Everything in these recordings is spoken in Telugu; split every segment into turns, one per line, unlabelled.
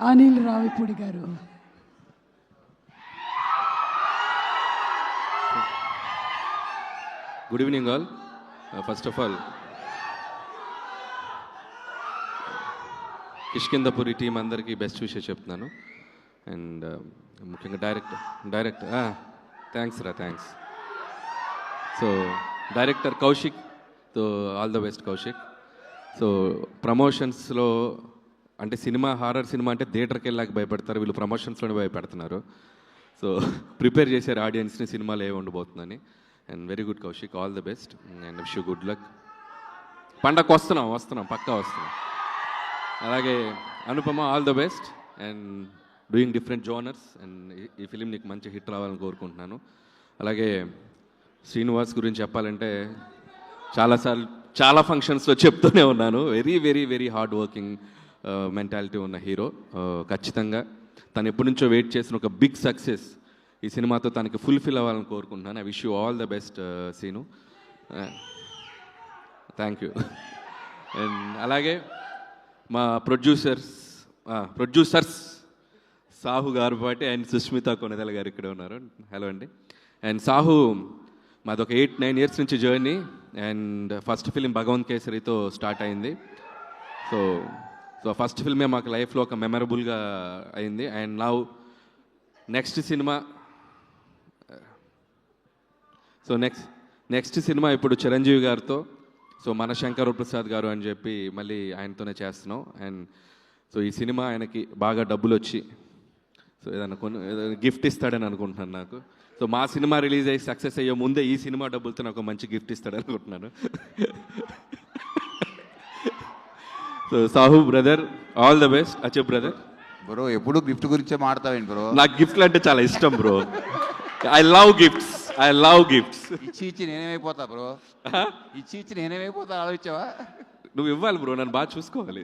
అనిల్ రావిపూడి గారు.
Good evening all. First of all Kishkindhapuri team అందరికీ బెస్ట్ విషయం చెప్తున్నాను. అండ్ ముఖ్యంగా director thanks. So director Kaushik, so all the best Kaushik. So ప్రమోషన్స్లో అంటే హారర్ సినిమా అంటే థియేటర్కి వెళ్ళాక భయపడతారు, వీళ్ళు ప్రమోషన్స్లోనే భయపెడుతున్నారు. సో ప్రిపేర్ చేశారు ఆడియన్స్ని సినిమాలో ఏమి ఉండబోతుందని. And very good Kaushik, all the best and wish you good luck. పండగకు వస్తున్నాం పక్కా వస్తున్నాం. అలాగే Anupama, all the best and doing different genres. And ఈ ఫిలిం నీకు మంచి హిట్ రావాలని కోరుకుంటున్నాను. అలాగే శ్రీనివాస్ గురించి చెప్పాలంటే చాలా ఫంక్షన్స్లో చెప్తూనే ఉన్నాను, very very very hard working mentality ఉన్న హీరో. ఖచ్చితంగా తను ఎప్పటి నుంచో వెయిట్ చేసిన ఒక బిగ్ సక్సెస్ ఈ సినిమాతో తనకి ఫుల్ఫిల్ అవ్వాలని కోరుకుంటున్నాను. I wish you all the best Seenu. Thank you. And అలాగే మా ప్రొడ్యూసర్స్ సాహు గారు పాటి అండ్ సుష్మిత కొనెదల గారు ఇక్కడ ఉన్నారు. హలో అండి. అండ్ సాహు మాది ఒక 8-9 ఇయర్స్ నుంచి journey. And first film Bhagavanth కేసరితో స్టార్ట్ అయింది. సో ఫస్ట్ ఫిల్మే మాకు లైఫ్లో ఒక మెమరబుల్గా అయింది. అండ్ నౌ నెక్స్ట్ సినిమా ఇప్పుడు చిరంజీవి గారితో, సో మన శంకర్ ప్రసాద్ గారు అని చెప్పి మళ్ళీ ఆయనతోనే చేస్తున్నాం. అండ్ సో ఈ సినిమా ఆయనకి బాగా డబ్బులు వచ్చి సో ఏదైనా గిఫ్ట్ ఇస్తాడని అనుకుంటున్నాను నాకు. సో మా సినిమా రిలీజ్ అయ్యి సక్సెస్ అయ్యే ముందే ఈ సినిమా డబ్బులతో నాకు మంచి గిఫ్ట్ ఇస్తాడని అనుకుంటున్నాను. So Sahu brother, all the best. అచ్చప్ బ్రదర్.
బ్రో ఎప్పుడు గిఫ్ట్ గురించే మాడతావేంటి బ్రో?
నాకు గిఫ్ట్లు అంటే చాలా ఇష్టం బ్రో. I love gifts.
ఇచ్చి నేనేమైపోతా బ్రో? ఇచ్చి నేనేమైపోతా ఆలోచించావా?
నువ్వు ఇవ్వాలి బ్రో, నన్ను బాగా చూసుకోవాలి.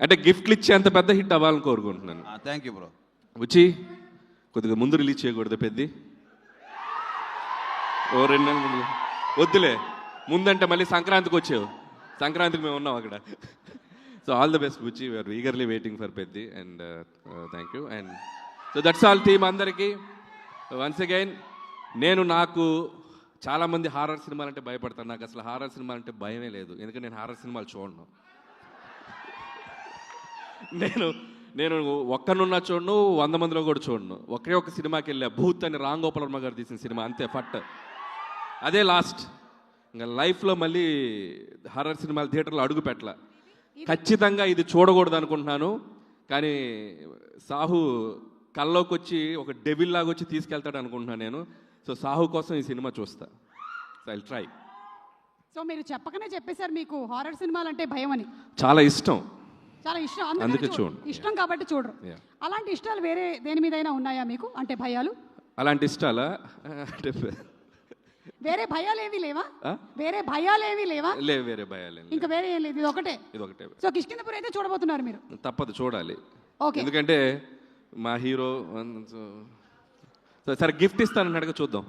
అంటే గిఫ్ట్లు ఇచ్చి అంత పెద్ద హిట్ అవ్వాలని కోరుకుంటున్నాను.
Thank you bro.
వచ్చి కొద్దిగా ముందు రిలీజ్ చేయకూడదు పెద్ది, ఓ 2 నెలల ముందు వద్దులే. ముందంటే మళ్ళీ సంక్రాంతికి వచ్చావు, సంక్రాంతికి మేము ఉన్నాం అక్కడ. So all the best Buchi, we are eagerly waiting for Peddi. And thank you. And so that's all team అందరికీ. వన్స్ అగైన్ నాకు చాలామంది హారర్ సినిమాలు అంటే భయపడతాను. నాకు అసలు హారర్ సినిమాలు అంటే భయమే లేదు, ఎందుకంటే నేను హారర్ సినిమాలు చూడను. నేను ఒక్కనున్నా చూడను, 100 మందిలో కూడా చూడను. ఒకే ఒక సినిమాకి వెళ్ళా, భూత్ అని రామ్ గోపాల్ వర్మ గారు తీసిన సినిమా, అంతే ఫట్. అదే లాస్ట్. ఇంకా లైఫ్లో మళ్ళీ హారర్ సినిమాలు థియేటర్లో అడుగు పెట్టలా. ఖచ్చితంగా ఇది చూడకూడదు అనుకుంటున్నాను, కానీ సాహు కల్లోకి వచ్చి ఒక డెవిల్ లాగా వచ్చి తీసుకెళ్తాడు అనుకుంటున్నాను నేను. సో సాహు కోసం ఈ సినిమా చూస్తా. So I'll try.
సో మీరు చెప్పకనే చెప్పేశారు మీకు హారర్ సినిమాలు అంటే భయం అని.
చాలా ఇష్టం,
అందుకే చూడండి. ఇష్టం కాబట్టి చూడరు. అలాంటి ఇష్టాలు వేరే దేని మీదైనా ఉన్నాయా మీకు? అంటే భయాలు
అలాంటి ఇష్టాలా? అంటే
వేరే భయాలు ఏమీ లేవా? వేరే భయాలు
లేవు. వేరే భయాలు
ఇంకా వేరే ఏం లేదు, ఇది ఒకటే. సో కిష్కిందపురి అయితే చూడబోతున్నారు మీరు?
తప్పదు, చూడాలి.
ఓకే.
ఎందుకంటే మా హీరో. సరే గిఫ్ట్ ఇస్తానన్నాడుగా, చూద్దాం.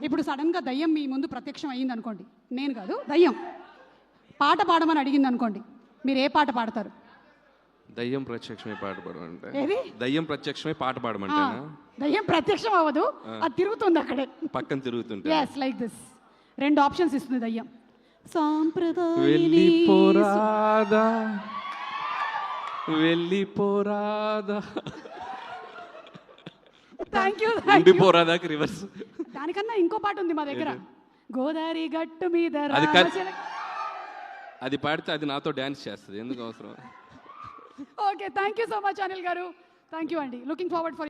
ఇప్పుడు సడన్ గా దయ్యం మీ ముందు ప్రత్యక్షం అయ్యింది అనుకోండి, నేను కాదు దయ్యం పాట పాడమని అడిగింది అనుకోండి, మీరు ఏ పాట పాడతారు?
దయ్యం ప్రత్యక్షమే పాట పాడమంటే?
ఏది?
దయ్యం ప్రత్యక్షమే పాట పాడమంటే?
దయ్యం ప్రత్యక్షం అవ్వదు, అది తిరుగుతుంది అక్కడే,
పక్కన తిరుగుతుంటే.
yes like this. 2 ఆప్షన్స్ ఇస్తుంది దయ్యం.
వెళ్ళిపోరాదా
థ్యాంక్ యూ.
ఉండిపోరాదాకి రివర్స్.
దానికన్నా ఇంకో పాట ఉంది మా దగ్గర, గోదావరి గట్టు మీద.
అది పాడితే అది నాతో డ్యాన్స్ చేస్తుంది, ఎందుకు అవసరం?
Okay, thank you so much Anil గారు. థ్యాంక్ యూ అండి. Looking forward for